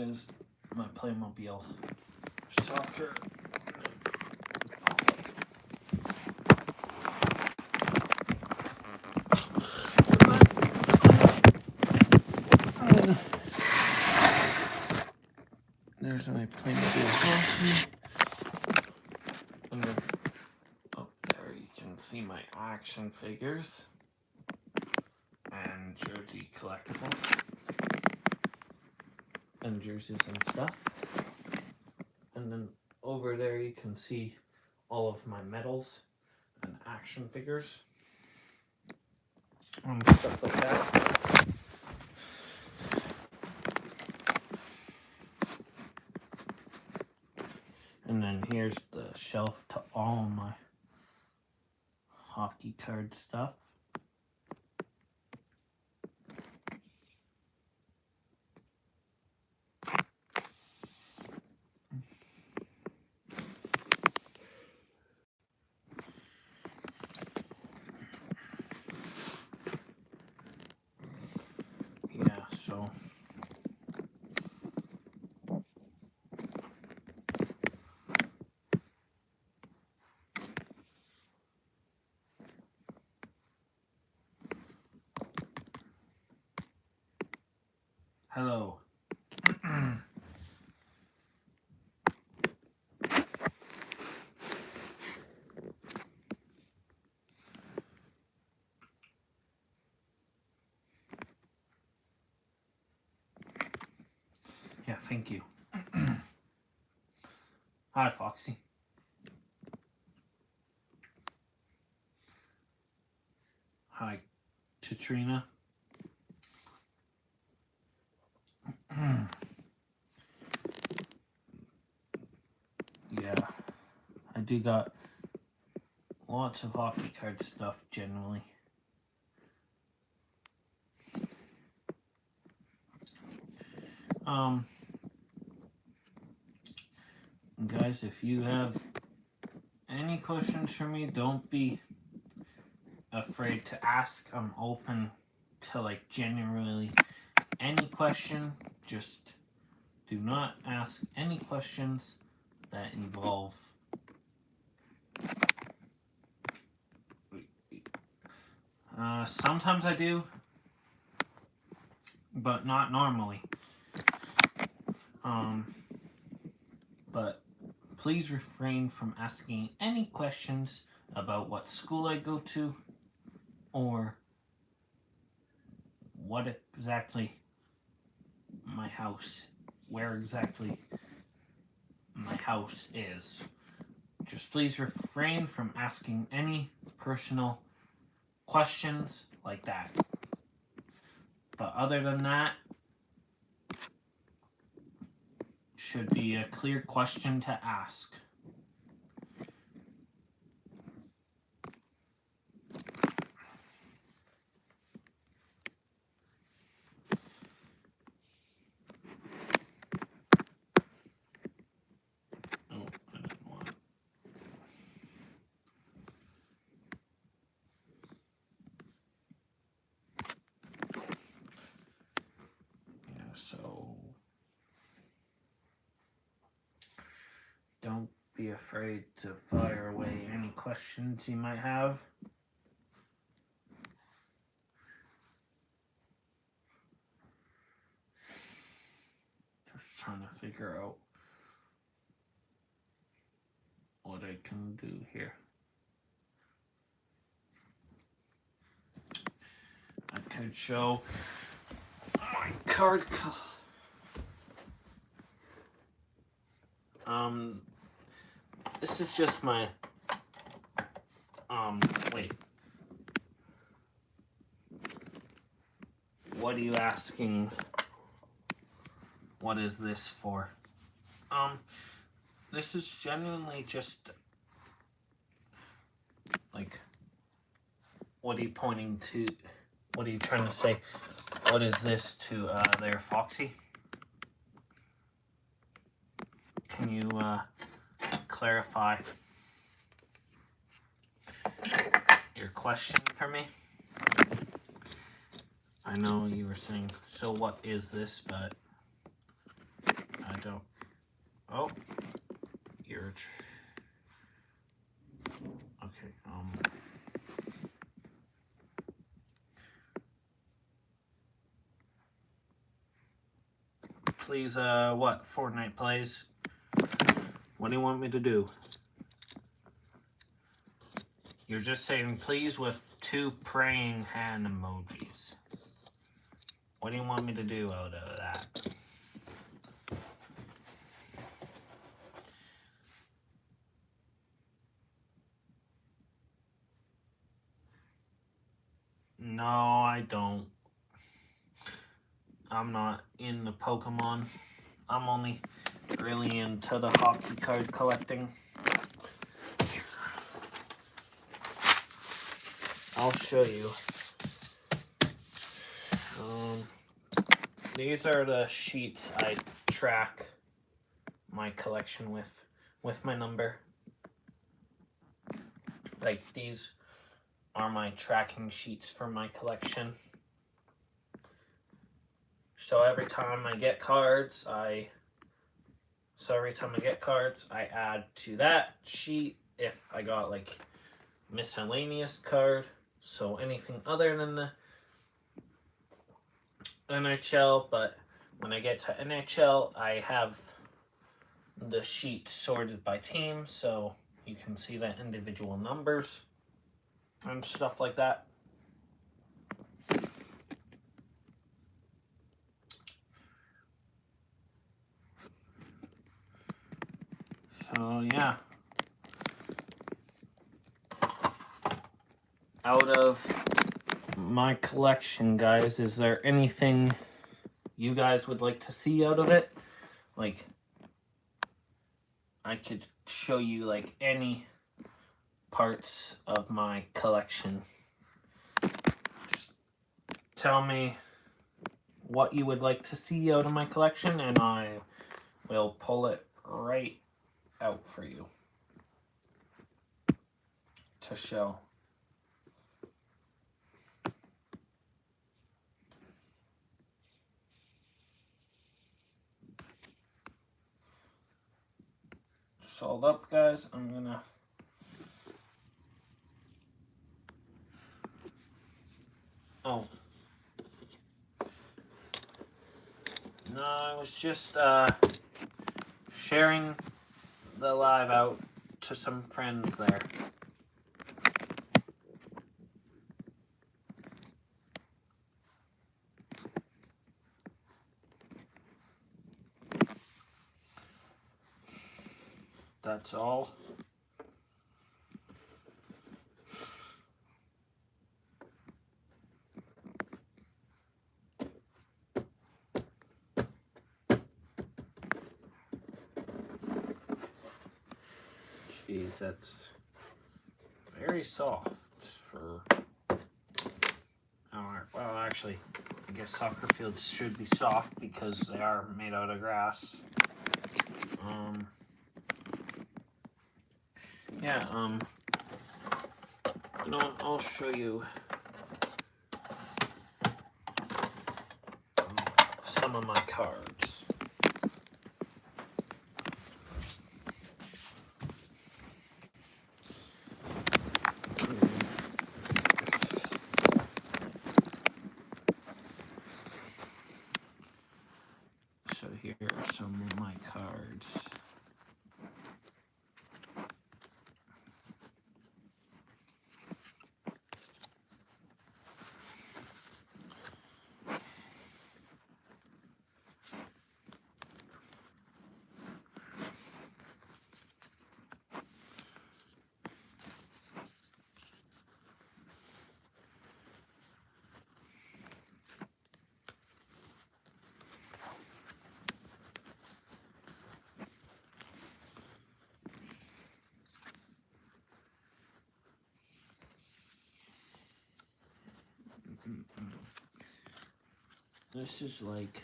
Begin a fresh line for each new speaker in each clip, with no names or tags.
is my Playmobil soccer. There's my Playmobil hockey. And then, oh, there you can see my action figures and jersey collectibles and jerseys and stuff. And then over there you can see all of my medals and action figures and stuff like that. And then here's the shelf to all my hockey card stuff. Yeah, so hello. Yeah, thank you. Hi, Foxy. Hi, Katrina. Yeah, I do got lots of hockey card stuff generally. Guys, if you have any questions for me, don't be afraid to ask. I'm open to like genuinely any question. Just do not ask any questions that involve sometimes I do, but not normally. But please refrain from asking any questions about what school I go to or what exactly my house, where exactly my house is. Just please refrain from asking any personal questions like that. But other than that, should be a clear question to ask. Oh, I didn't want it. Yeah, so don't be afraid to fire away any questions you might have. Just trying to figure out what I can do here. I could show my card. This is just my. Wait. What are you asking? What is this for? This is genuinely just like, what are you pointing to? What are you trying to say? What is this to there, Foxy? Can you clarify your question for me? I know you were saying, so what is this, but Oh, you're okay. Please, what? Fortnite plays? What do you want me to do? You're just saying please with 2 praying hand emojis. What do you want me to do out of that? No, I don't. I'm not into Pokemon. I'm only really into the hockey card collecting. I'll show you. These are the sheets I track my collection with my number. Like, these are my tracking sheets for my collection. So every time I get cards, I add to that sheet if I got like miscellaneous card. So anything other than the NHL, but when I get to NHL, I have the sheet sorted by team, so you can see the individual numbers and stuff like that. So yeah, out of my collection, guys, is there anything you guys would like to see out of it? Like, I could show you like any parts of my collection. Just tell me what you would like to see out of my collection and I will pull it right out for you to show. Just hold up, guys. I'm gonna no, I was just sharing the live out to some friends there. That's all. Jeez, that's very soft for... well, actually, I guess soccer fields should be soft because they are made out of grass. Yeah, you know what, I'll show you some of my cards. So here are some of my cards. This is like...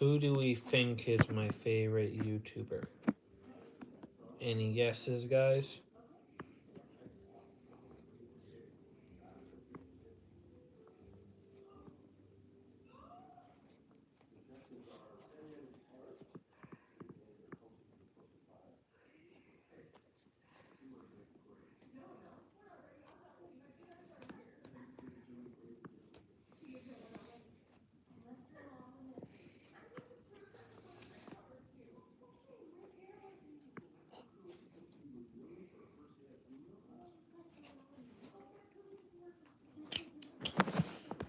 Who do we think is my favorite YouTuber? Any guesses, guys?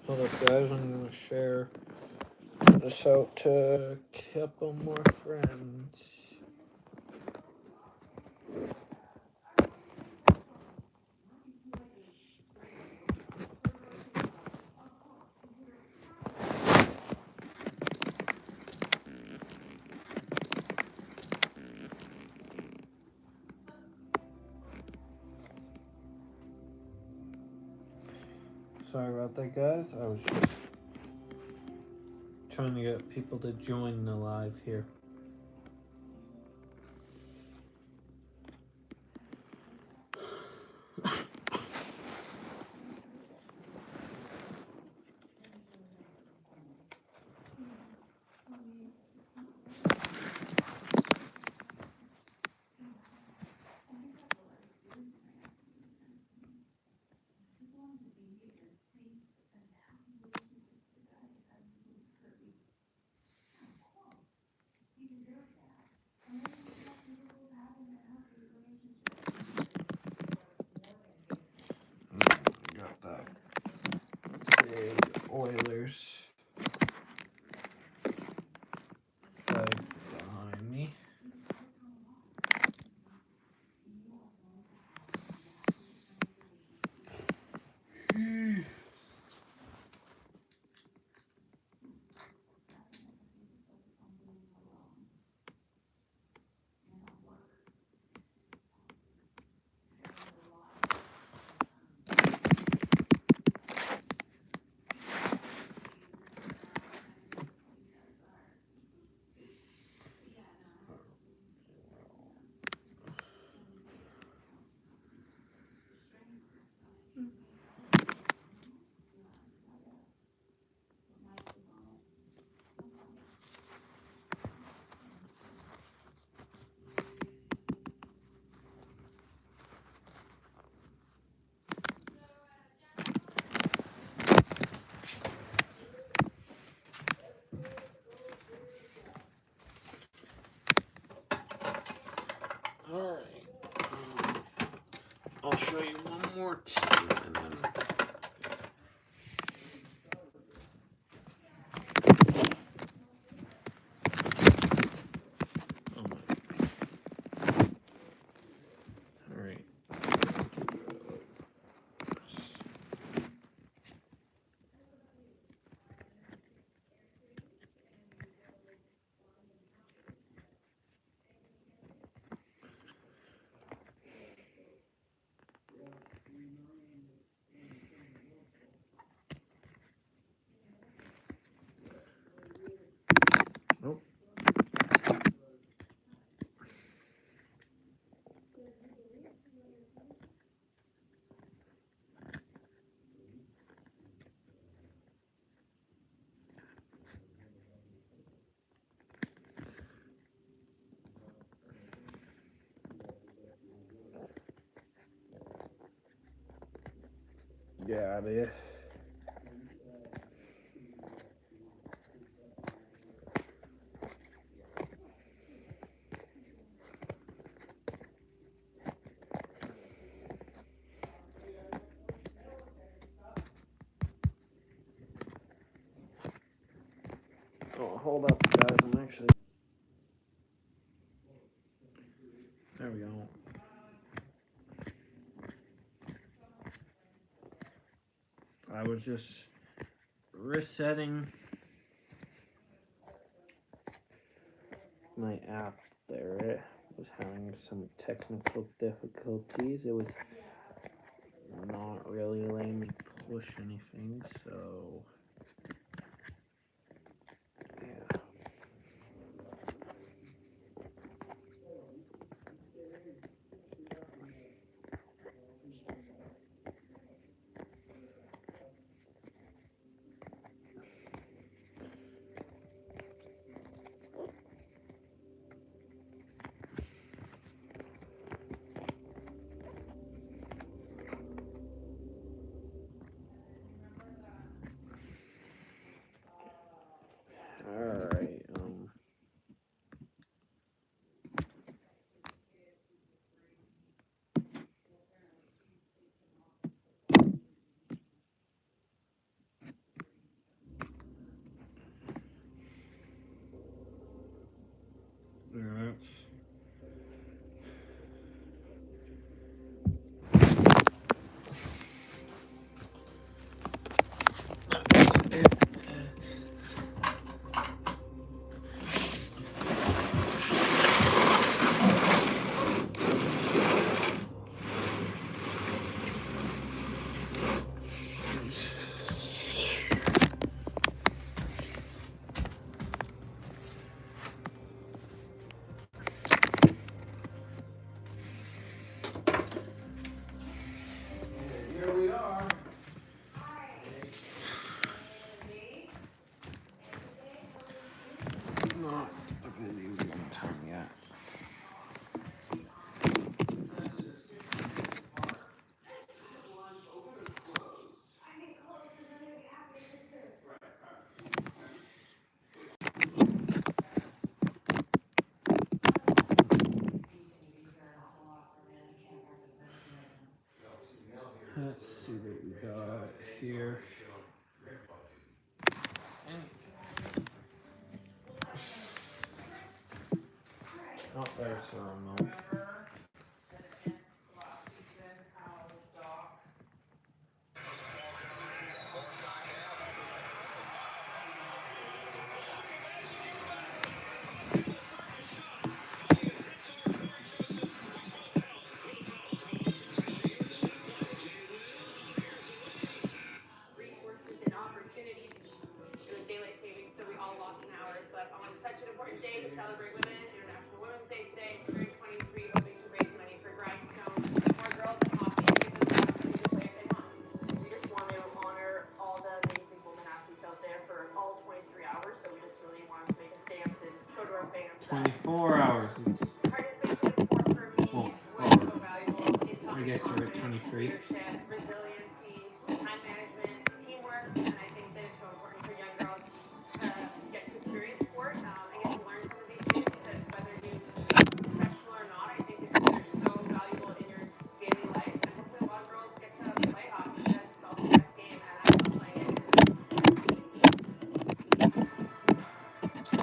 Hold up, guys. I'm gonna share this out to a couple more friends. Sorry about that, guys. I was just trying to get people to join the live here. Got that big Oilers flag behind me. Alright. I'll show you one more team and then. Alright. Nope. Get out of here. Oh, hold up, guys. I'm actually. There we go. I was just resetting my app there. It was having some technical difficulties. It was not really letting me push anything, so yeah. That's it. Here we are. Not a video game time yet. Let's see what we got here. Oh, there's the remote.
Resources and opportunities. It was daylight savings, so we all lost an hour. But on such an important day to celebrate women, International Women's Day today, we're 23 hoping to raise money for Grindstone. More girls in hockey to give them the opportunity to play if they want. We just want to honor all the amazing women athletes out there for all 23 hours. So we just really wanted to make a stance and show to our fans.
24 hours. It's,
Participation in sport for me was so valuable. It taught me
I guess we're at
confidence,
23.
leadership, resiliency, time management, teamwork, and I think that it's so important for young girls to get to experience sport and get to learn some of these things because whether you professional or not, I think they're so valuable in your daily life. And hopefully a lot of girls get to play hockey because it's also the best game and I love playing it.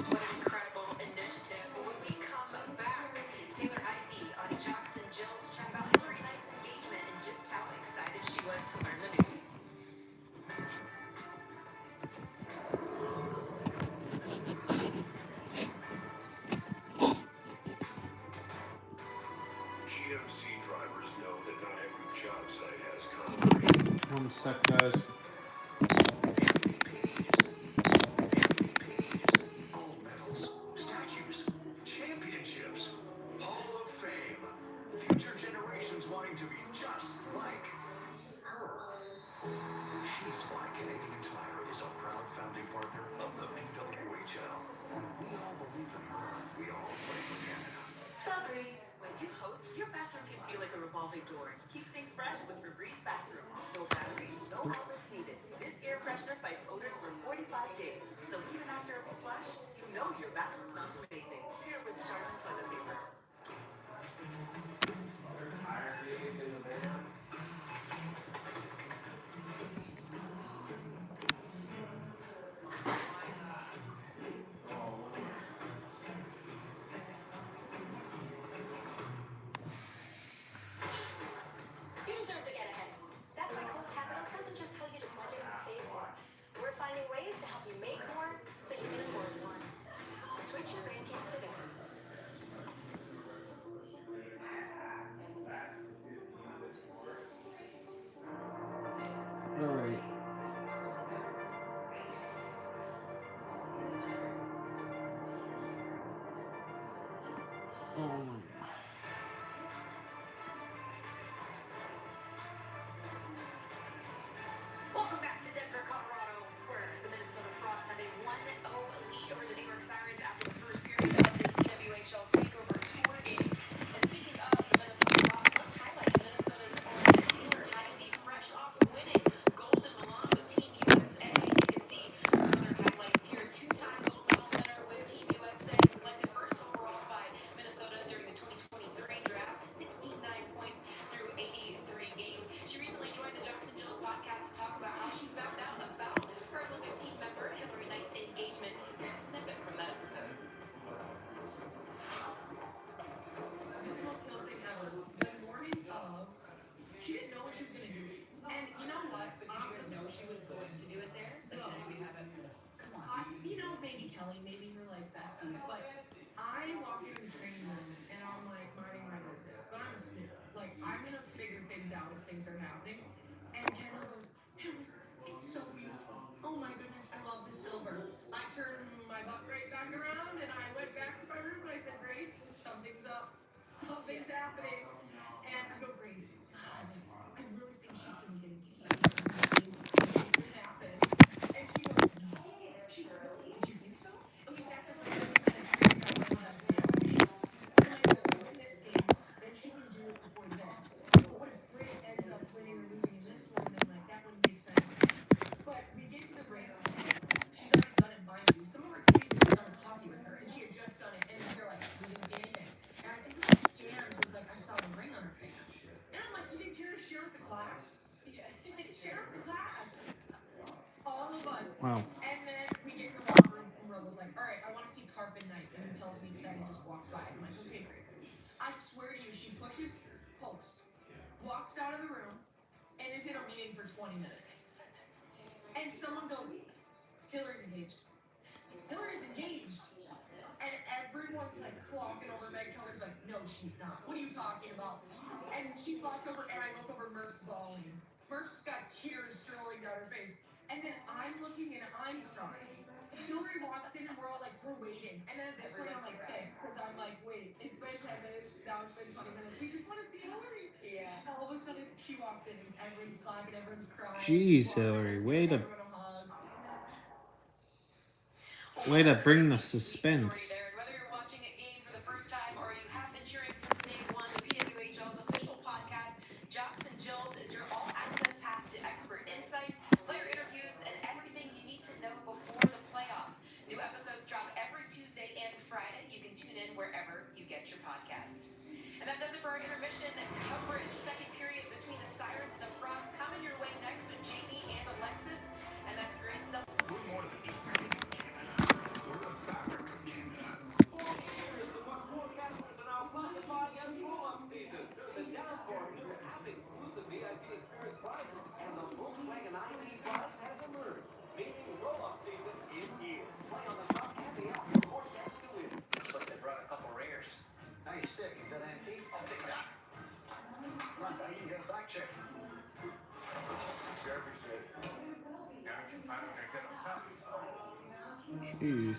What an incredible initiative. But when we come back, Taylor Heisey on Jocks and Jills to chat about Hillary Knight's engagement and just how excited she was to learn the news.
GMC drivers know that not every job site has concrete.
One sec, guys.
MVPs, gold medals, statues, championships, Hall of Fame. Future generations wanting to be just like her. She's why Canadian Tire is a proud founding partner of the PWHL. When we all believe in her, we all play for Canada.
Febreze. When you host, your bathroom can feel like a revolving door. Keep things fresh with Febreze bathroom. No batteries, no outlets needed. This air freshener fights odors for 45 days. So even after a flush, you know your bathroom smells amazing. Here with Charmin toilet paper.
You deserve to get ahead. That's why Coast Capital doesn't just tell you to budget and save more. We're finding ways to help you make more so you can afford more. Switch your banking today.
Alright.
Welcome back to Denver, Colorado, where the Minnesota Frost have a 1-0 lead over the New York Sirens after the first period of this PWHL Takeover Tour game. And speaking of the Minnesota Frost, let's highlight Minnesota's own Taylor Heisey, fresh off winning gold in Milan with Team USA. You can see further highlights here. Two-time gold medal winner with Team USA, selected first overall by Minnesota during the 2023 draft, 69 points through 83 games. She recently joined the Jocks and Jills podcast to talk about how she found out about her Olympic team member Hillary Knight's engagement. Here's a snippet from that episode.
training room and I'm like minding my business, but I'm a snoop. Like I'm gonna figure things out if things are happening. And Kendall goes, Hillary, it's so beautiful. Oh my goodness, I love the silver. I turned my butt right back around and I went back to my room and I said, Grace, something's up. Something's happening. And I go, Grace, God, I really think she's gonna get engaged. Things could happen. And she goes, no. She goes, really? Do you think so? And we sat there for 30 minutes figuring out what that's the game. I'm like, well, we win this game, then she can do it before this. But what if Britt ends up winning or losing in this one? Then like that wouldn't make sense. But we get to the break. She's already done it, mind you. Some of her teammates had just done a coffee with her, and she had just done it, and they're like, we didn't see anything. And I think the scan was like, I saw the ring on her finger. And I'm like, you didn't care to share with the class? Yeah. Like, share with the class. All of us.
Wow.
And then we get in the locker room, and Rob was like, all right, I want to see Carpet Night. And he tells me because I had just walked by. I'm like, okay, great. I swear to you, she pushes post, walks out of the room, and is in a meeting for 20 minutes. And someone goes, Hillary's engaged. Hillary's engaged. And everyone's like flocking over. Meg Keller's like, no, she's not. What are you talking about? And she flocks over, and I look over, Murph's bawling. Murph's got tears strolling down her face. And then I'm looking and I'm crying. Hillary walks in and we're all like, we're waiting. And then at this point I'm like pissed because I'm like, wait, it's been 10 minutes, now it's been 20 minutes. We just want to see Hillary. Yeah. And all of a sudden she walks in and everyone's clapping, everyone's crying.
Jeez, Hillary, way to bring the suspense.
Whether you're watching a game for the first time or you have been cheering since day one, the PWHL's official podcast, Jocks and Jills, is your all-access pass to expert insights, player interviews, and everything you need to know before the playoffs. New episodes drop every Tuesday and Friday. You can tune in wherever you get your podcast. And that does it for our intermission coverage. Second period between the Sirens and the Frost coming your way next with Jamie and Alexis. And that's Grace.
We're more than just Canada. We're the fabric of Canada.
Here's the Buck forecasters are now classifying as roll-up season. There's a downpour here, have exclusive VIP experience prizes, and the Volkswagen ID prize has emerged, meaning roll-up season is here. Play on the top and the app forecast to win.
Looks like they brought a couple ringers.
Nice stick. Is that antique? I'll take that. Come on, buddy. You got a black check. Garbage day. Now we can finally drink it on top.
Jeez.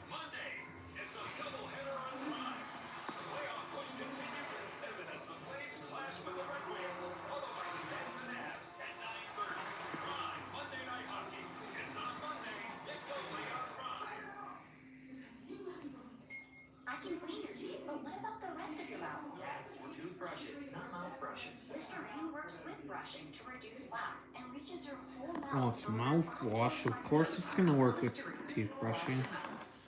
Monday, it's a doubleheader on Prime. The playoff push continues at 7 as the Flames clash with the Red Wings, followed by the Pens and Avs at 9:30. Prime Monday Night Hockey. It's on Monday. It's only on Prime.
I can clean your teeth, but what about the rest of your mouth?
Yes, toothbrushes, not mouth brushes.
Listerine works with brushing to reduce plaque and reaches your whole mouth.
Oh, it's mouthwash. Of course it's gonna work with teeth brushing.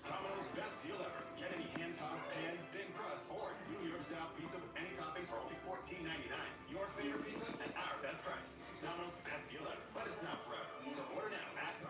Domino's best deal ever. Get any hand-tossed pan, thin crust, or New York-style pizza with any toppings for only $14.99. Your favorite pizza at our best price. It's Domino's best deal ever, but it's not forever. So order now at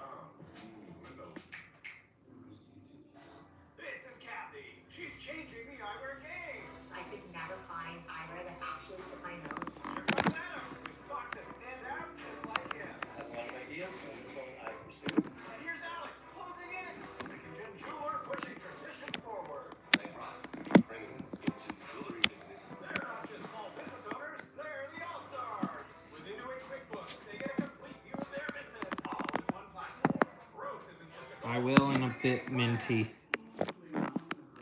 This is Kathy. She's changing the eyewear game.
I could never find eyewear that actually fit my nose.
You're quite better with socks that stand out just like him.
I have a lot of ideas, and this one I pursue.
And here's Alex closing in. Second gen jeweler pushing tradition forward.
They brought bringing into the jewelry business.
They're not just small business owners, they're the all-stars. With Inuit QuickBooks, they get a complete view of their business all in one platform. Growth isn't just a
I will in a bit, Minty.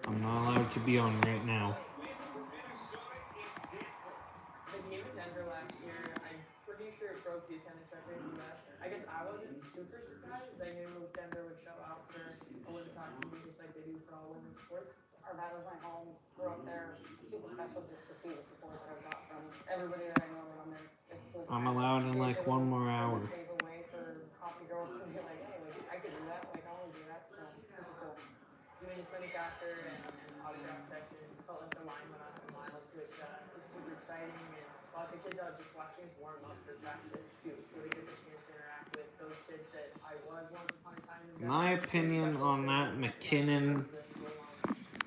I'm not allowed to be on right now.
The game in Denver last year, I'm pretty sure it broke the attendance record in the US. I guess I wasn't super surprised. I knew Denver would show out for a women's hockey league just like they do for all women's sports.
Our dad was my home, grew up there, super special just to see the support that I got from everybody that I know around there. It's cool.
I'm allowed in like one more hour.
Pave a way for hockey girls to be like, hey, like, I could do that, like I want to do that, so super cool.
Doing clinic after and autograph sessions, felt like the line went on for miles, which is super exciting. And lots of kids out just watching us warm up for practice too, so we get the chance to interact with those kids that I was once upon a time.
My opinion on that McKinnon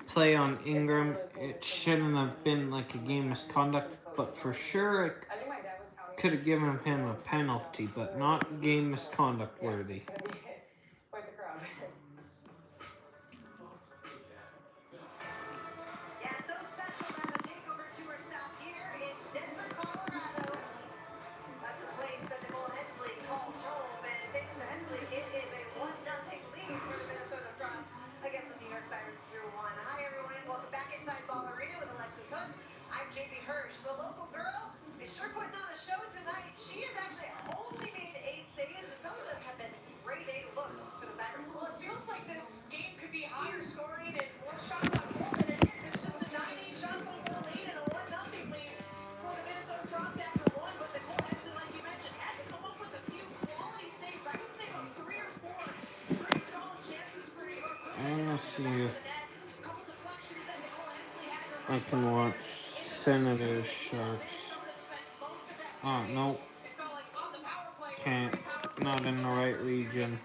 play on Ingram, it shouldn't have been like a game misconduct, but for sure it
I think my dad was counting.
could have given him a penalty, but not game misconduct worthy.
Quite the crowd.
York Sirens through one. Hi everyone, welcome back inside Ball Arena with Alexis Hooks. I'm JP Hirsch. The local girl is sure putting on a show tonight. She has actually only made 8 saves, and some of them have been grade A looks for the Sirens.
Well, it feels like this game could be higher scoring and more shots on goal than it is. It's just a 9-8 shots on goal lead and a 1-0 lead for the Minnesota Frost after one. But the Cole Henson, like you mentioned, had to come up with a few quality saves. I would say about 3 or 4 pretty solid chances for New York.
I want to see if
A couple deflections that Nicole Hensley had to
I can watch Senators Sharks. Oh, no. Can't. Not in the right region.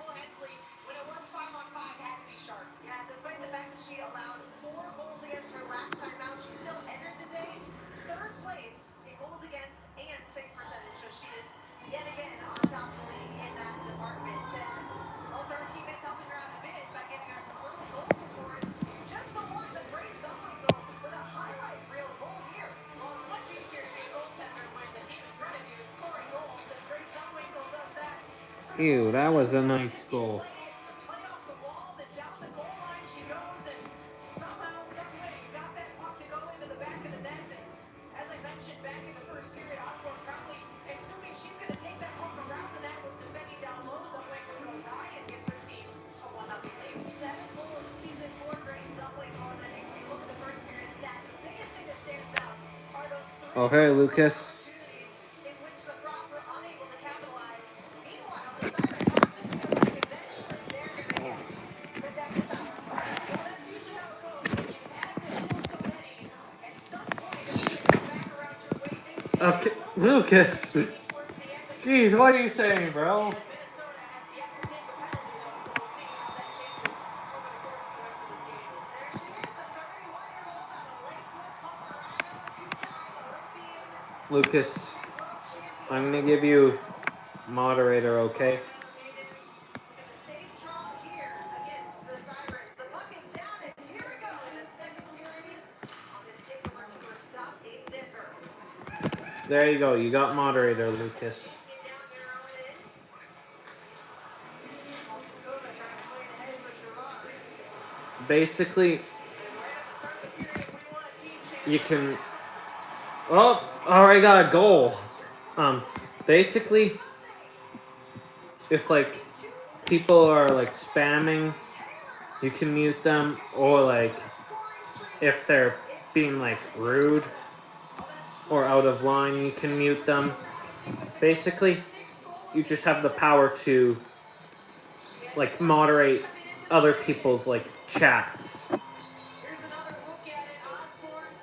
Yeah, despite the fact that she allowed 4 goals against her last time out, she still entered the day 3rd place in goals against and save percentage. So she is yet again on top of the league in that department. And also her teammates helping her out a bit by giving her some early goal support. Just the one, but Grace Zumwinkle with a highlight reel goal here.
Well, it's much easier to be a goaltender when the team in front of you is scoring goals, and Grace Zumwinkle does that.
Ew, that was a nice goal.
Play off the wall, then down the goal line she goes, and somehow, someway, got that puck to go into the back of the net. And as I mentioned back in the first period, Osborne probably assuming she's going to take that puck around the net, was defending down low. Zumwinkle goes high and gives her team a 1-0 lead.
7 goals in season 4, Grace Zumwinkle. And I think when you look at the first period stats, the biggest thing that stands out are those 3
Oh, hey, Lucas.
opportunities in which the Frost were unable to capitalize. Meanwhile, the Sirens often feel like eventually they're going to get the next power play.
Well, that's usually how it goes. When you've had to kill so many, at some point, if you can come back around your way, things take
Okay, Lucas.
towards the end of
Jeez, what are you saying, bro?
Minnesota has yet to take a penalty, though, so we'll see how that changes over the course of the rest of this game.
There she is, the 31-year-old out of Lakewood, Colorado, 2-time Olympian,
Lucas,
world champion.
I'm gonna give you moderator, okay?
And stay strong here against the Sirens. The puck is down, and here we go in the second period on this takeover tour stop in Denver.
There you go. You got moderator, Lucas.
Get down your own end. Alcoa trying to play it ahead for Gerard.
Basically,
And right at the start of the period, we want a team champion.
you can. Oh, already got a goal. Basically, if like people are like spamming, you can mute them, or like if they're being like rude or out of line, you can mute them. Basically, you just have the power to like moderate other people's like chats.
Here's another look at it. Osborne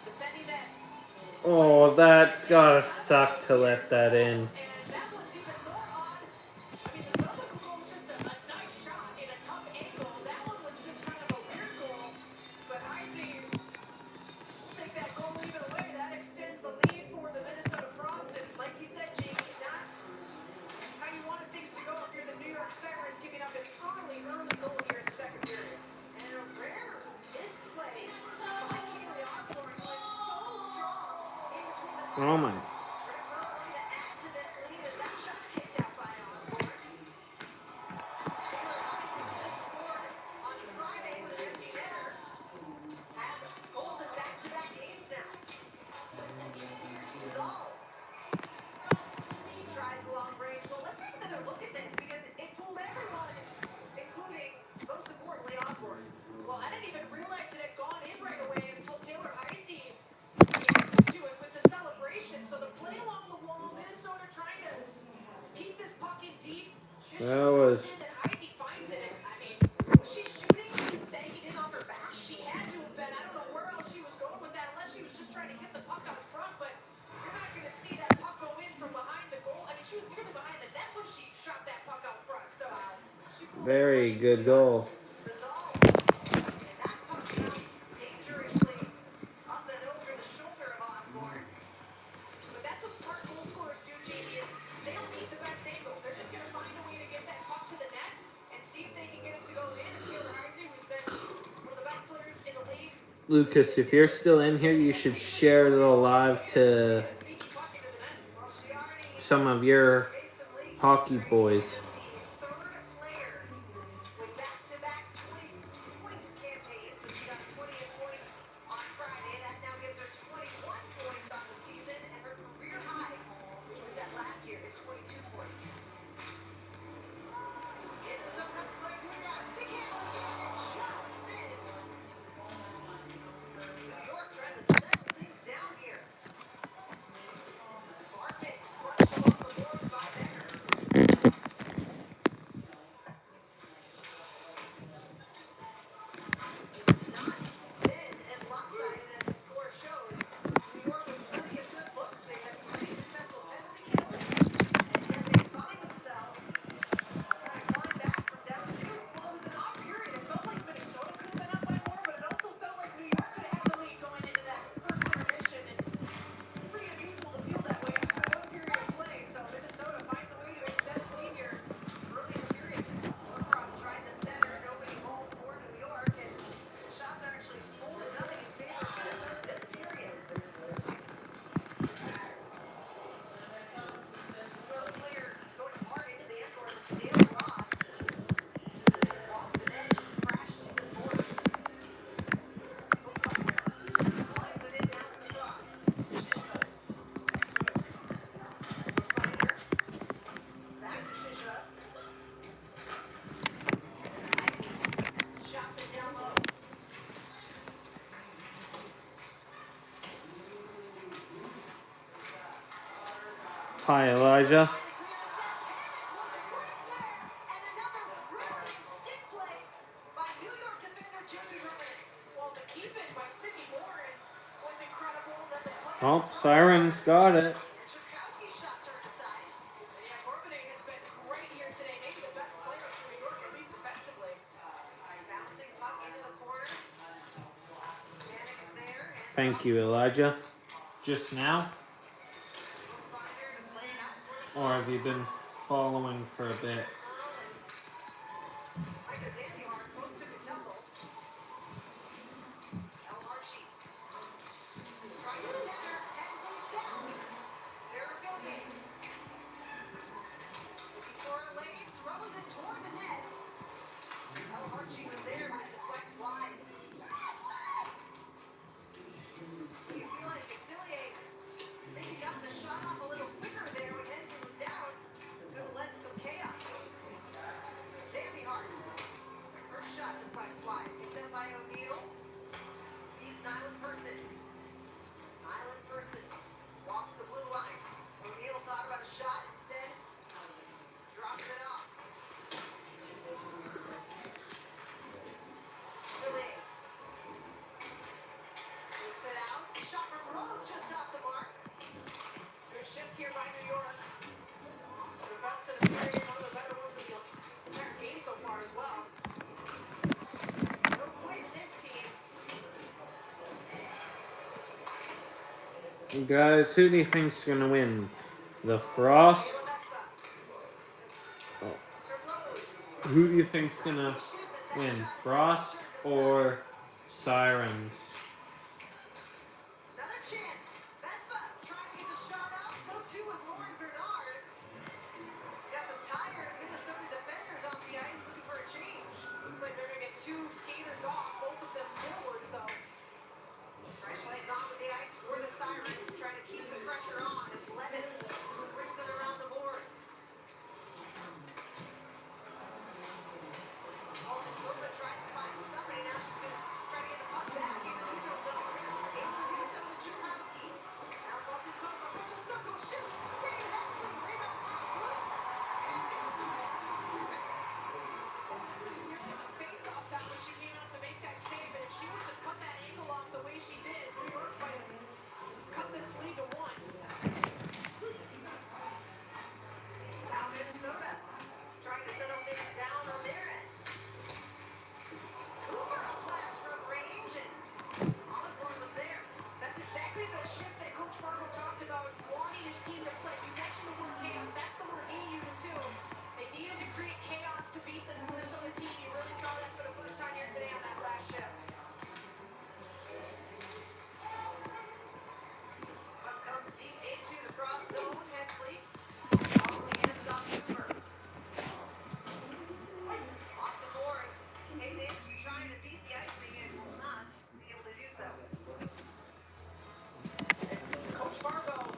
defending that.
Oh, that's gotta suck to let that in.
And that one's even more odd. I mean, the Zumwinkle goal was just a nice shot in a tough angle. That one was just kind of a weird goal. But Heisey will take that goal either way. That extends the lead for the Minnesota Frost. And like you said, Jamie, not how you wanted things to go if you're the New York Sirens, giving up an early goal here in the second period.
And a rare misplay by Kaylee Osborne, who is so strong in between the
Oh my.
Referral to add to this lead as that shot kicked out by Osborne. Taylor Heisey just scored on Friday with an empty netter. Has goals in back-to-back games now. Zal tries the long range goal. Let's take another look at this because it fooled everyone, including, most importantly, Osborne.
Well, I didn't even realize it had gone in right away until Taylor Heisey reacted to it with the celebration. So the play along the wall, Minnesota trying to keep this puck in deep.
That was.
And then Heisey finds it. And, I mean, was she shooting, banging in off her back? She had to have been. I don't know where else she was going with that, unless she was just trying to get the puck out front. But you're not going to see that puck go in from behind the goal. I mean, she was nearly behind the net when she shot that puck out front. So she pulled
Very good goal.
Resolve. And that puck bounced dangerously up and over the shoulder of Osborne.
But that's what smart goal scorers do, Jamie, is they don't need the best angle. They're just going to find a way to get that puck to the net and see if they can get it to go in. And Taylor Heisey, who's been one of the best players in the league,
Lucas, if you're still in here, you should share the live to
a sneaky puck into the net.
Well, she already
some of your
made some league
hockey
history
boys.
as the third player with back-to-back 20-point
Hi, Elijah.
And another brilliant stick play by New York defender Jamie Rubin.
Well, the keep in by Sydney Warren was incredible. Then the play
Oh, Sirens got it.
And Churkowski's shot turned aside.
Yeah, Corbinier has been great here today. Maybe the best player for New York, at least defensively.
Bouncing puck into the corner. Manic is there. And
Thank you, Elijah. Just now?
Finder to play it out for the
Or have you been following for a bit?
Micah Zandiar both took a tumble. El Archie trying to center. Hensley's down. Sarah Fillier looking for a lane. Throws it toward the net. El Archie was there, but it deflects wide. You feel like Fillier maybe got the shot off a little quicker there when Hensley was down. Could have led to some chaos. Zandiar. First shot deflects wide. Picked up by O'Neal. Feeds Nyland Person. Nyland Person walks the blue line. O'Neal thought about a shot instead. Drops it off. Philly. Takes it out. Shot from Rose just off the mark.
Good shift here by New York. The best of the period, one of the better ones in the entire game so far as well.
No quit this team.
Guys, who do you think's gonna win? The Frost?
To Rose.
Who do you think's gonna win? Frost or Sirens?
Another chance. Vespa trying to get the shot out. So too was Lauren Bernard. Got some tired Minnesota defenders on the ice looking for a change.
Looks like they're going to get two skaters off, both of them forwards, though.
Fresh legs onto the ice for the Sirens, trying to keep the pressure on. It's Levis who brings it around the boards. Silva tries to find somebody. Now she's going to try to get the puck back in the neutral zone. Able to do so with Churkowski. Now ball to Copa. Pushes circle, shoots. Save Hensley. Rebound pops loose. And goes to it.
It was nearly on the face-off that when she came out to make that save, and if she would have cut that angle off the way she did, New York might have cut this lead to one.
Now Minnesota trying to settle things down on their end. Cooper a blast from range and Osborne was there.
That's exactly the shift that Coach Marco talked about wanting his team to play. You mentioned the word chaos. That's the word he used too. They needed to create chaos to beat this Minnesota team. You really saw that for the first time here today on that last shift.
Puck comes deep into the Frost zone. Hensley following hands it off Cooper. Off the boards. Hayes Anderson trying to beat the icing and will not be able to do so.
Coach Marco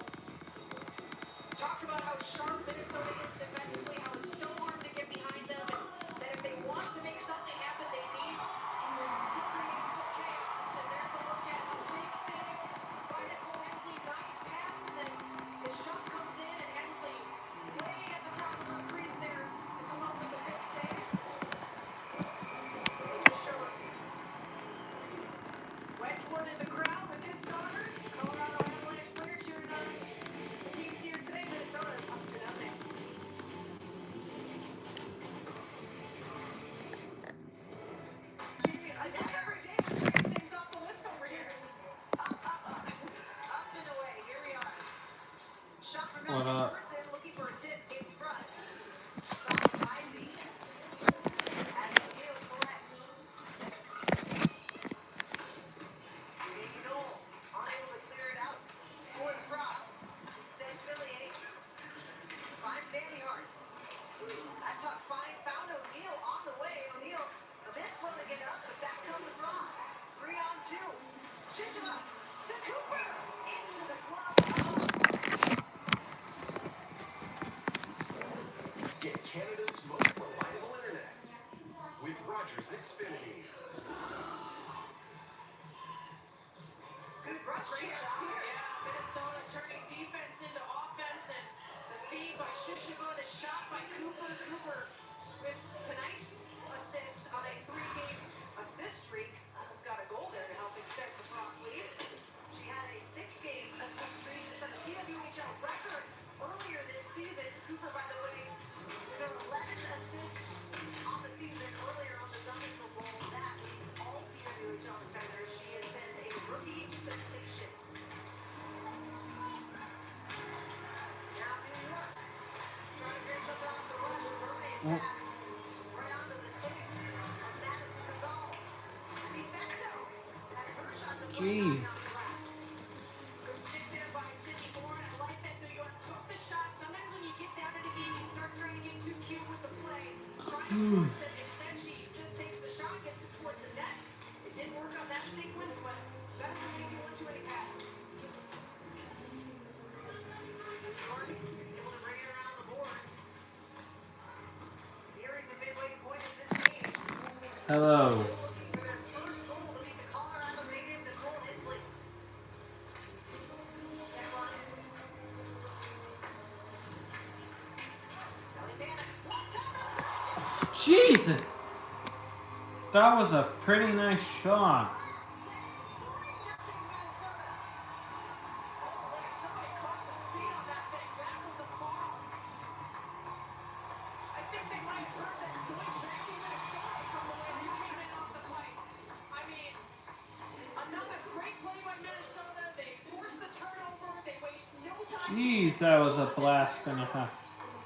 talked about how sharp Minnesota is defensively, how it's so hard to get behind them, and that if they want to make something happen, they need to create some chaos. And there's a look at a big save by Nicole Hensley. Nice pass, and then the shot comes in, and Hensley way at the top of her crease there to come up with a big save. They just show it. Wedgwood in the crowd with his daughters. Colorado Avalanche player cheering on the teams here today. Minnesota up to nothing. Like every day we're checking things off the list over here.
Up and away. Here we are. Shot from
What
Melanie
up?
Person looking for a tip in front. It's off Ivy. As O'Neal collects. Jamie Knoll unable to clear it out for the Frost. Instead, Fillier finds Zandiar. That puck found O'Neal on the way. O'Neal a bit slow to get up, but back come the Frost. 3-on-2. Shishima to Cooper. Into the glove.
Get Canada's most reliable internet with Rogers Xfinity.
Good frustration
Great job here. Yeah, Minnesota turning defense into offense, and The feed by Shishima, the shot by Cooper. Cooper with tonight's assist on a 3-game assist streak. Almost got a goal there to help extend the Frost lead.
She had a 6-game assist streak to set a PWHL record earlier this season. Cooper, by the way, there were 11 assists on the season earlier on the Sunday Football. That leads all PWHL defenders. She has been a rookie sensation. Now New York trying to get something off the rush. Mermaid pass right onto the tip of Madison Mazzal. De facto had her shot to play on
Jeez.
the glass.
Good stick there by Sydney Bourne. I like that New York took the shot. Sometimes when you get down to the game, you start trying to get too cute with the play. Trying to force it. Instead, she just takes the shot, gets it towards the net. It didn't work on that sequence, but better than maybe 1-2 passes.
Jordan able to bring it around the boards. Nearing the midway point of this game.
Hello.
Looking for their first goal to beat the Colorado native Nicole Hensley. Step line. Kelly Bannon.
Jesus! That was a pretty nice shot.
Like somebody caught the speed on that thing. That was a bomb. I think they might have heard that going back in Minnesota from the way they came in off the pipe. I mean, another great play by Minnesota. They force the turnover. They waste no time.
Jeez, that was a blast and a half.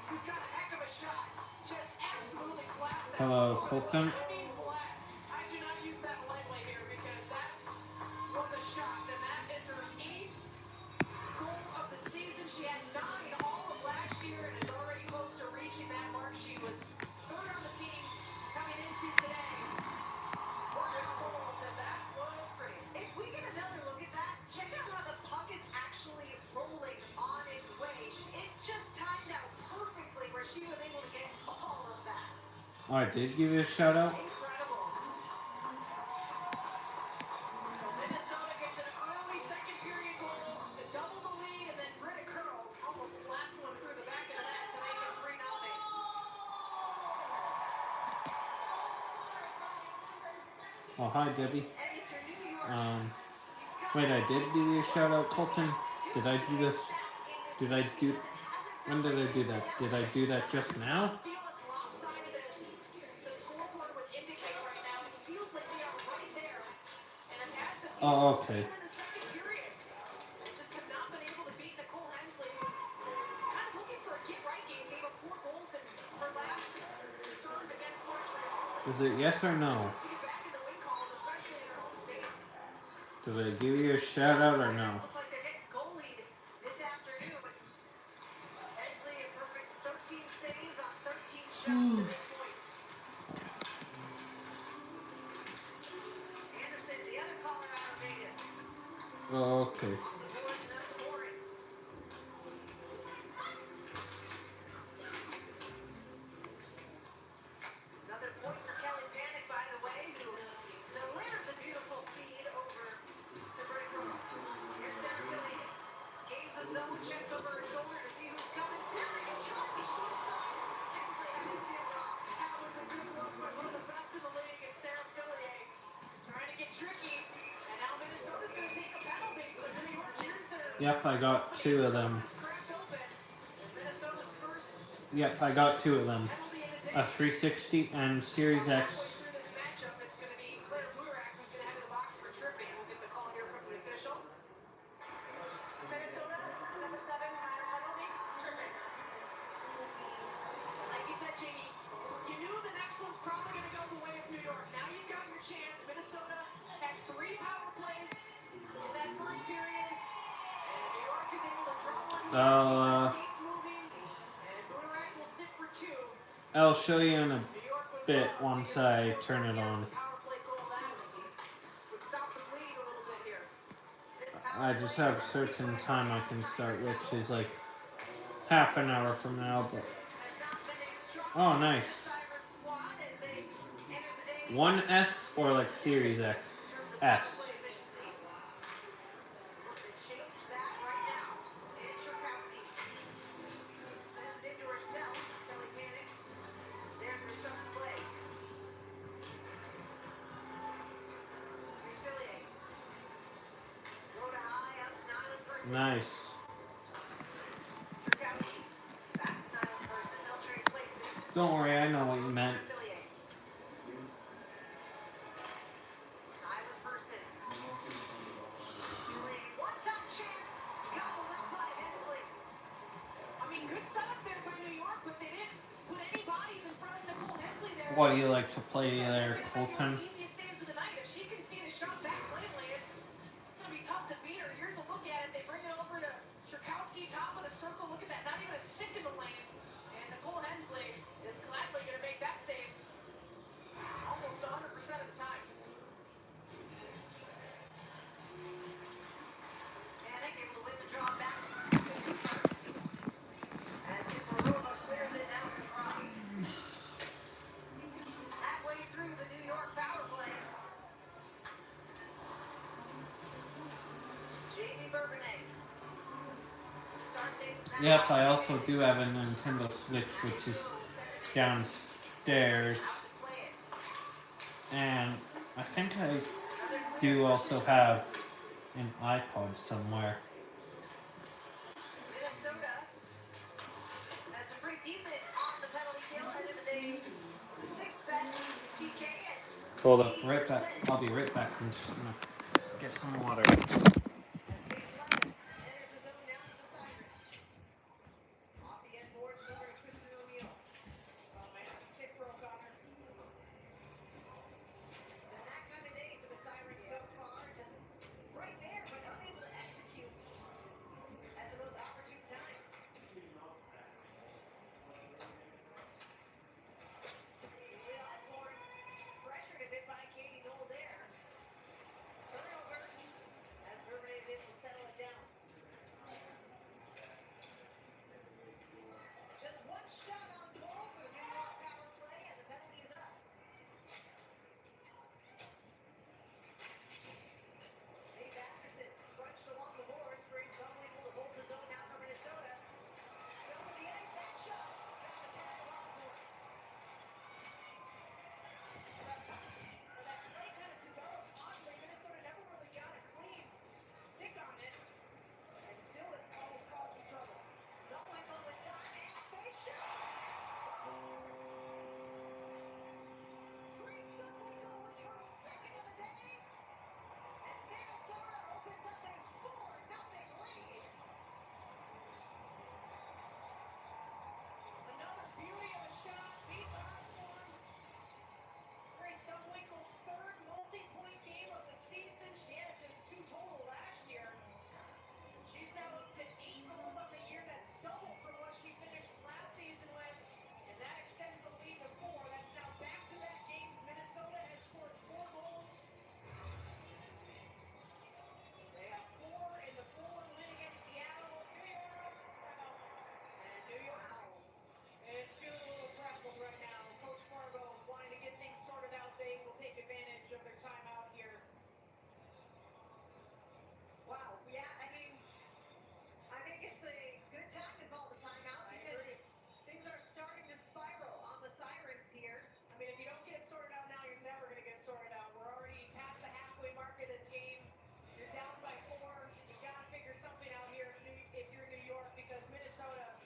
Who's got a heck of a shot. Just absolutely blast that.
Hello, Colton.
I mean, blast. I do not use that lightly here because that was a shot, and that is her 8th goal of the season. She had 9 all of last year and is already close to reaching that mark. She was 3rd on the team coming into today with goals, and that was pretty.
If we get another look at that, check out how the puck is actually rolling on its way. It just timed out perfectly where she was able to get all of that.
Oh, I did give you a shout out.
Incredible.
So Minnesota gets an early second period goal to double the lead, and then Britta Curl almost blasts one through the back of the net to make it 3-0.
Oh, hi, Debbie.
And if you're New York,
Wait, I did give you a shout out, Colton. Did I do this? Did I do? When did I do that? Did I do that just now?
Feel as lopsided as the scoreboard would indicate right now. It feels like we are right there, and have had some
Oh,
decent
okay.
in the second period. They just have not been able to beat Nicole Hensley, who's kind of looking for a get-right game. Gave up 4 goals in her last start against Montreal.
Is it yes or no?
To get back in the win column, especially in her home state.
Did I give you a shout out or no?
look like they're getting goal lead this afternoon. Hensley a perfect 13 saves on 13 shots to this point. Anderson, the other Colorado native.
Oh, okay.
The boards, that's boring. Another point for Kelly Bannon, by the way, who delivered the beautiful feed over to Britta Curl. Here's center Philly. Gains the zone, checks over her shoulder to see who's coming. Philly tries the short side. Hensley hasn't seen it off.
That was a good look by one of the best in the league, and Sarah Fillier trying to get tricky. And now Minnesota's going to take a penalty. So New York, here's their
Yep, I got 2 of them.
cracked open. Minnesota's first
Yep, I got 2 of them.
penalty of the day.
A 360 and Series X.
Through this matchup, it's going to be Claire Burak who's going to head to the box for tripping. We'll get the call here from the official.
Minnesota, number 7, had a penalty, tripping.
Like you said, Jamie, you knew the next one's probably going to go the way of New York. Now you've got your chance. Minnesota had 3 power plays in that first period. And New York is able to draw one. Skates moving. And Burak will sit for 2.
I'll show you in a
New York with
bit
one
once
to
I
get
turn it on.
power play goal that would stop the bleeding a little bit here.
This
I just have a certain time I can start, which is like half an hour from now, but oh, nice.
squad as they enter the day.
1S or like Series X? S.
Efficiency. Look to change that right now. And Cherkowski.
Nice.
Cherkowski, back to Nyla Person. They'll trade places.
Don't worry, I know what you meant.
Affiliate. Nyla Person. Feeling one-time chance. Gobbled up by Hensley.
I mean, good setup there by New York, but they didn't put any bodies in front of Nicole Hensley there.
What do you like to play there,
It might be one
Colton?
of the easiest saves of the night. If she can see the shot back lately, it's gonna be tough to beat her. Here's a look at it. They bring it over to Cherkowski, top of the circle. Look at that. Not even a stick in the lane. And Nicole Hensley is gladly gonna make that save almost 100% of the time.
Panic able to win the draw back. As Ibarova clears it down the cross. Halfway through the New York power play. Jamie Bourbonnais. To start things now.
Yep, I also do have a Nintendo Switch, which is downstairs.
Out to play it.
And I think I do also have an iPod somewhere.
Minnesota has been pretty decent on the penalty kill. End of the day, the sixth best PK at
Hold up, right back. I'll be right back. I'm just gonna get some water.
as Base Linus enters the zone down to the Sirens. Off the end boards, over to Tristan O'Neill.
Oh man, the stick broke on her.
And that kind of day for the Sirens so far, just right there, but unable to execute at the most opportune times. Pressured a bit by Katie Knoll there. Turnover as Bourbonnais is able to settle it down. Just one shot on goal for the New York power play, and the penalty is up. Dave Anderson crunched along the boards. Grace Zumwinkle to hold the zone now for Minnesota. Still on the ice, that shot. Got the pad of Osborne.
Well, that play kind of developed oddly. Minnesota never really got a clean stick on it, and still it almost caused some trouble.
Zumwinkle with time and space shot. Grace Zumwinkle with her second of the day. And Minnesota opens up a 4-0 lead.
Another beauty of a shot beats Osborne. It's Grace Zumwinkle's third multi-point game of the season. She had just 2 total last year. She's now up to 8 goals on the year. That's double from what she finished last season with. And that extends the lead to 4. That's now back-to-back games. Minnesota has scored 4 goals. They have 4 in the 4-1 win against Seattle. And New York is feeling a little frazzled right now. Coach Fargo wanting to get things sorted out. They will take advantage of their timeout here.
Wow, yeah, I mean, I think it's a good time to call the timeout
I
because
agree.
things are starting to spiral on the Sirens here.
I mean, if you don't get it sorted out now, you're never going to get it sorted out. We're already past the halfway mark of this game. You're down by 4. You got to figure something out here if you're New York, because Minnesota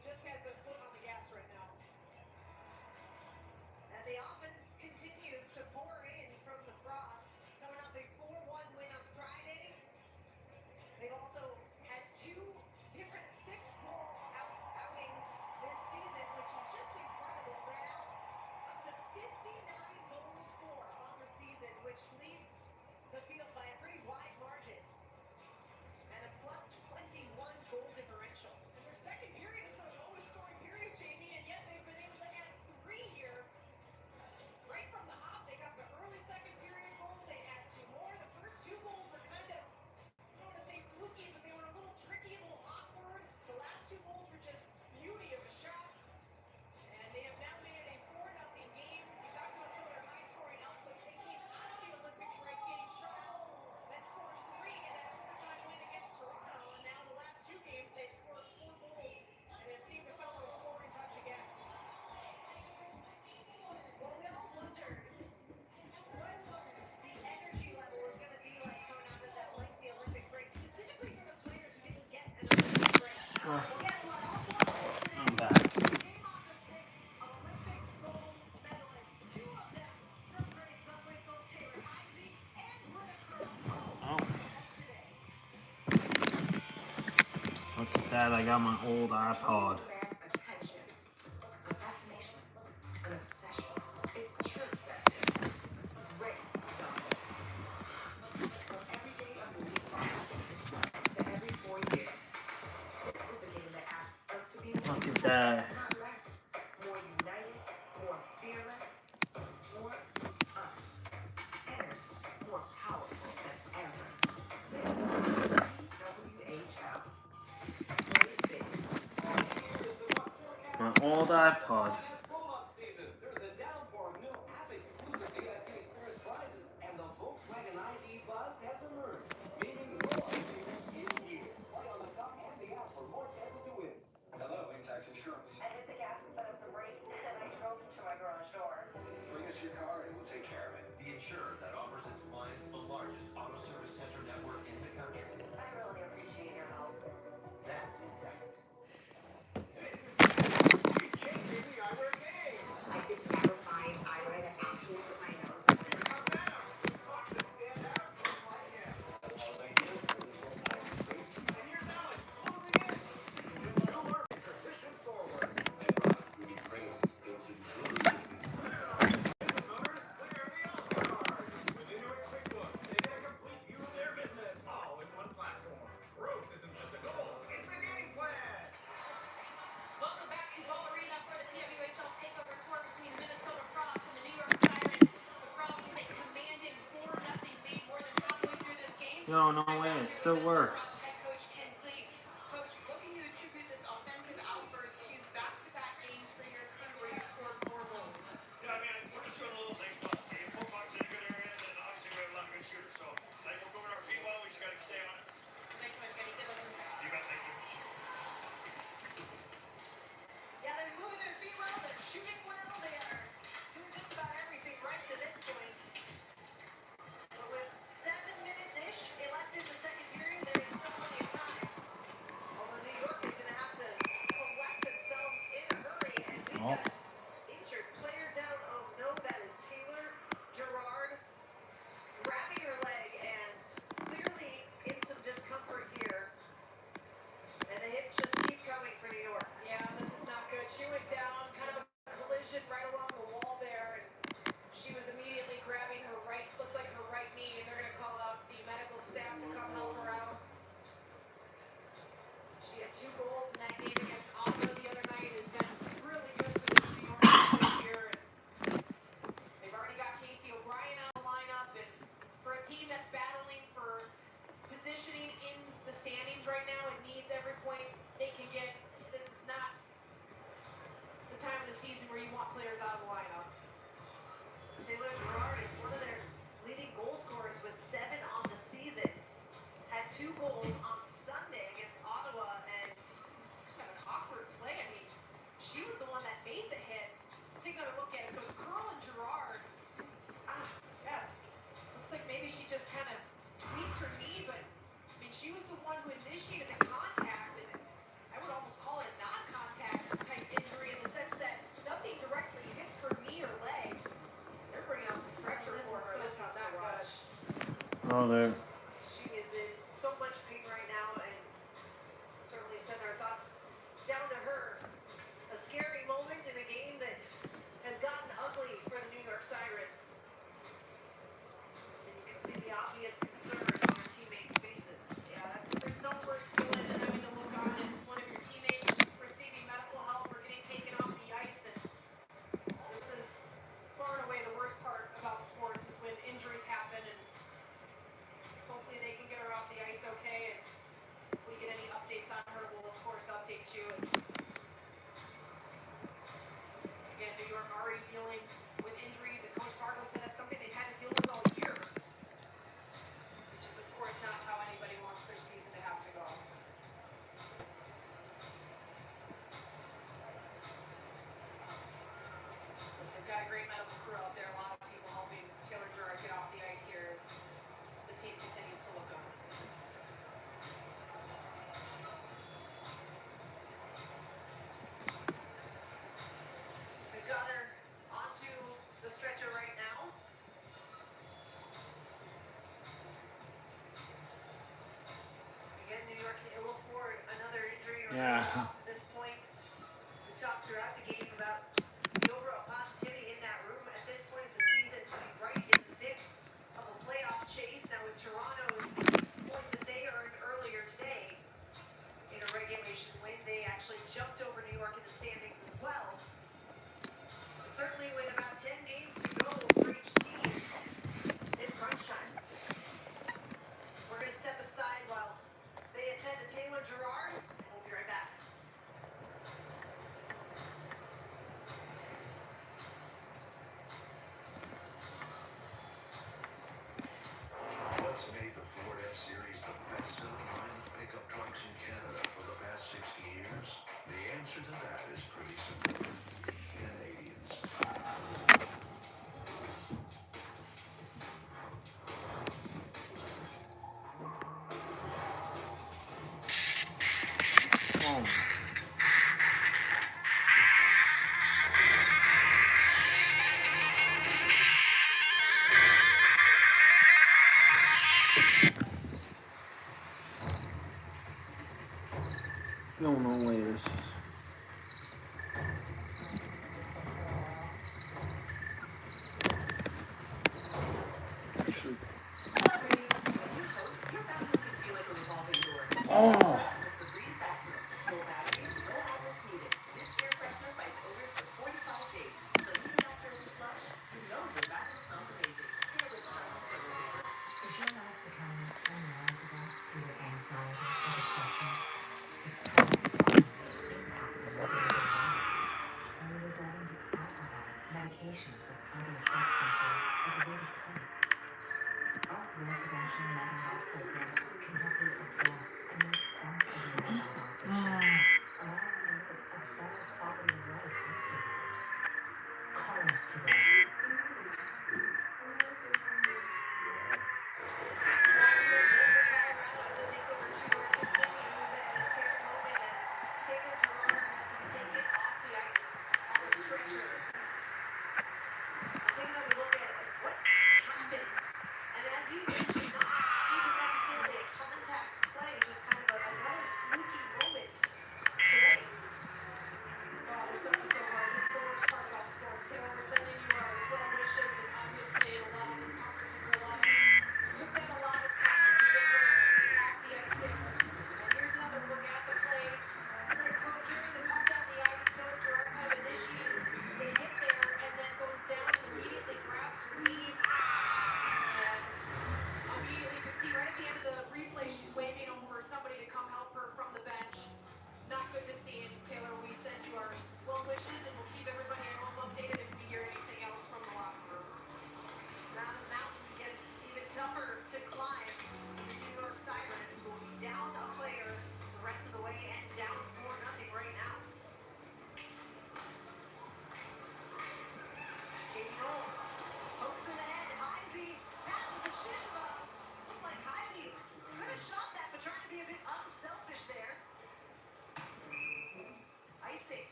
just has their foot on the gas right now.
And the offense continues to pour in from the Frost, coming off a 4-1 win on Friday. They've also had 2 different 6-goal outings this season, which is just incredible. They're now up to 59 goals for on the season, which leads the field by a pretty wide margin. And a plus 21 goal differential.
And their second period is the lowest scoring period, Jamie, and yet they've been able to add 3 here.
that, I got my old iPod.
Demands attention, a fascination, an obsession. It chirps at you, ready to dominate. From every day of the week to every 4 years, this is the game that asks us to be more,
Look at that.
not less, more united, more fearless, more us, and more powerful than ever. This is WHL. Play it big.
My old iPod.
Roll-up season. There's a downpour of new app-exclusive VIP experience prizes, and the Volkswagen ID Buzz has emerged, meaning roll-up season is here. Play on the top and the app for more chances to win. Hello, Intact Insurance.
I hit the gas instead of the brake, and I drove into my garage door.
Bring us your car and we'll take care of it. The insurer that offers its clients the largest auto service center network in the country.
I really appreciate your help.
That's Intact.
She's changing the eyewear game.
I could never find eyewear that actually put my nose on it.
Come down. Socks that stand out just like him. And here's Alex closing in. Jeweler, tradition forward. Business owners, clear the All-Stars. With Inuit QuickBooks, they get a complete view of their business, all in one platform. Growth isn't just a goal, it's a game plan.
Welcome back to Ball Arena for the PWHL Takeover Tour between the Minnesota Frost and the New York Sirens. The Frost with a commanding 4-0 lead more than halfway through this game.
Yo, no way, it still works.
Head coach Ken Clee. Coach, what can you attribute this offensive outburst to back-to-back games for your crew where you scored 4 goals?
Yeah, I mean, we're just doing a little things, but we put pucks in good areas, and obviously we have a lot of good shooters. So, like, we're moving our feet well. We just got to stay on it.
Thanks so much, Kenny. Good luck in this.
You bet, thank you.
Yeah, they're moving their feet well, they're shooting well, they are doing just about everything right to this point. But with 7 minutes-ish left in the second period, there is still plenty of time. Although New York is going to have to collect themselves in a hurry, and we've got an injured player down. Oh no, that is Taylor Gerard grabbing her leg and clearly in some discomfort here. And the hits just keep coming for New York.
Yeah, this is not good. She went down, kind of a collision right along the wall there, and she was immediately grabbing her right, looked like her right knee, and they're going to call out the medical staff to come help her out. She had 2 goals in that game against Ottawa the other night. Has been really good for this New York team this year. And they've already got Casey O'Brien on the lineup, and for a team that's battling for positioning in the standings right now and needs every point they can get, this is not the time of the season where you want players out of the lineup.
Taylor Gerard is one of their leading goal scorers with 7 on the season. Had 2 goals on Sunday against Ottawa, and
Kind of awkward play. I mean, she was the one that made the hit. Let's take another look at it. So it's Curl and Gerard. Yeah, looks like maybe she just kind of tweaked her knee, but I mean, she was the one who initiated the contact, and I would almost call it a non-contact type injury in the sense that nothing directly hits her knee or leg. They're bringing out the stretcher
This
for
is
her.
so
This is
tough
not
to
good.
watch.
Oh, there.
She is in so much pain right now, and certainly send our thoughts down to her. A scary moment in a game that has gotten ugly for the New York Sirens. And you can see the obvious concern on her teammates' faces.
Yeah, there's no worse feeling than having to look on as one of your teammates is receiving medical help or getting taken off the ice. And this is far and away the worst part about sports is when injuries happen, and hopefully they can get her off the ice okay. And if we get any updates on her, we'll of course update you. As again, New York already dealing with injuries, and Coach Fargo said that's something they've had to deal with all year, which is of course not how anybody wants their season to have to go. They've got a great medical crew out there. A lot of people helping Taylor Gerard get off the ice here as the team continues to look on.
They've got her onto the stretcher right now. they actually jumped over New York in the standings as well. But certainly with about 10 games to go for each team, it's crunch time. We're going to step aside while they attend to Taylor Gerard, and we'll be right back.
What's made the Ford F-Series the best-selling pickup trucks in Canada for the past 60 years? The answer to that is pretty simple. Canadians.
Oh. No way this is. Actually. Oh.
Is your life becoming unmanageable due to anxiety or depression? Is past impacting your day-to-day life? Are you resorting to alcohol, medications, or other substances as a way to cope? Our residential mental health programs can help you address and make sense of your mental health issues, allowing you to live a better quality of life afterwards. Call us today.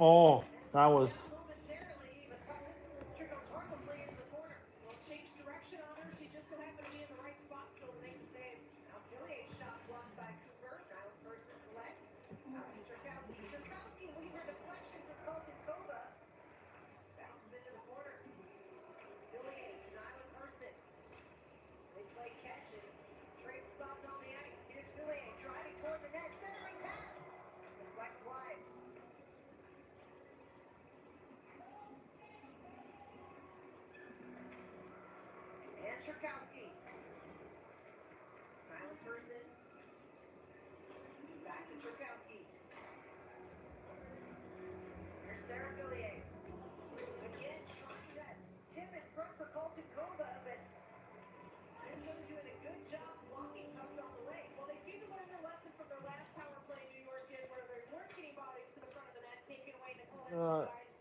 Oh, that was.
momentarily, but trickled harmlessly into the corner. Well, changed direction on her. She just so happened to be in the right spot still to make the save.
Now Gilliard's shot blocked by Cooper. Nyland Person collects. Out to Trukowski. Trukowski leave her deflection for Colton Kova. Bounces into the corner. Gilliard, Nyland Person. They play catch and trade spots on the ice. Here's Gilliard driving toward the net. Centering pass. Deflects wide. And Trukowski. Nyland Person. Back to Trukowski. Here's Sarah Gilliard. Again, trying that tip in front for Colton Kova, but Minnesota doing a good job blocking pucks on the lane.
Well, they seem to learn their lesson from their last power play New York did, where they weren't getting bodies to the front of the net, taking away Nicole Henson's guys.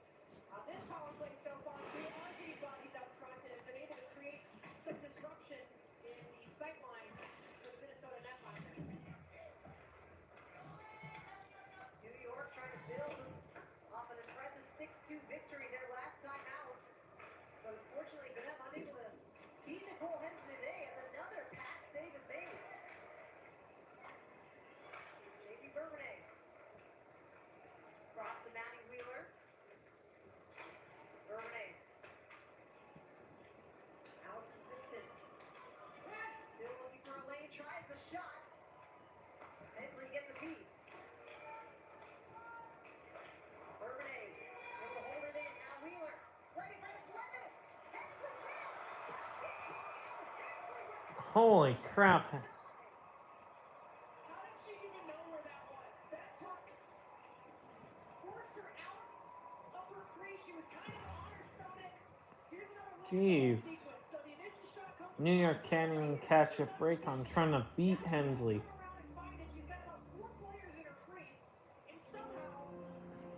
On this power play so far, they are getting bodies out front and have been able to create some disruption in the sight line for the Minnesota netminder.
New York trying to build off an impressive 6-2 victory their last time out. But unfortunately, been unable to beat Nicole Henson today as another pack save is made. JB Bourbonnais. Cross to Manning Wheeler. Bourbonnais. Allison Simpson. Still looking for a lane. Tries the shot. Hensley gets a piece. Bourbonnais able to hold it in. Now Wheeler. Ready for his limits. Hensley there.
Holy crap.
How did she even know where that was? That puck forced her out of her crease. She was kind of on her stomach. Here's another look at the
Jeez.
sequence. So the initial shot comes from
New York can't even catch a break on trying to beat Hensley.
turn around and find it. She's got about 4 players in her crease, and somehow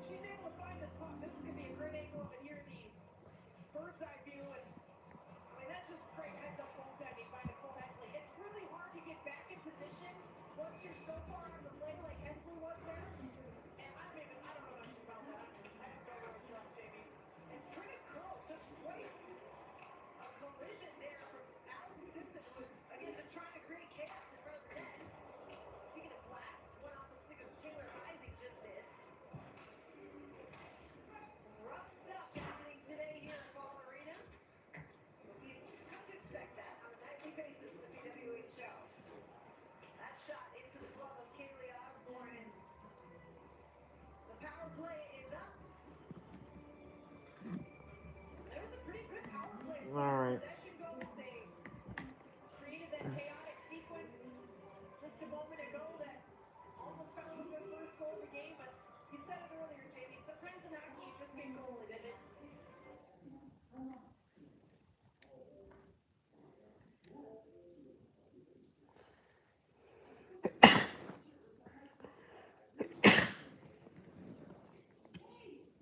she's able to find this puck. This is going to be a great angle of it here, the bird's eye view. And I mean, that's just great heads up goal technique by Nicole Hensley. It's really hard to get back in position once you're so far on the play like Hensley was there. And I don't know how she found that. I have no words left, Jamie. And Trinity Curl took quite
A collision there from Allison Simpson, who was, again, just trying to create chaos in front of the net. Speaking of glass, one off the stick of Taylor Rising just missed. Some rough stuff happening today here at Ball Arena. But we have to expect that on a nightly basis in the BWHL. That shot into the glove of Kaylee Osborne, and the power play is up.
That was a pretty good power play as
All
far
right.
as possession goes. They created that chaotic sequence just a moment ago that almost found them their first goal of the game. But you said it earlier, Jamie, sometimes in hockey you just get goalied, and it's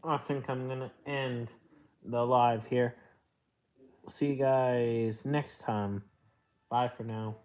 I think I'm gonna end the live here. See you guys next time. Bye for now.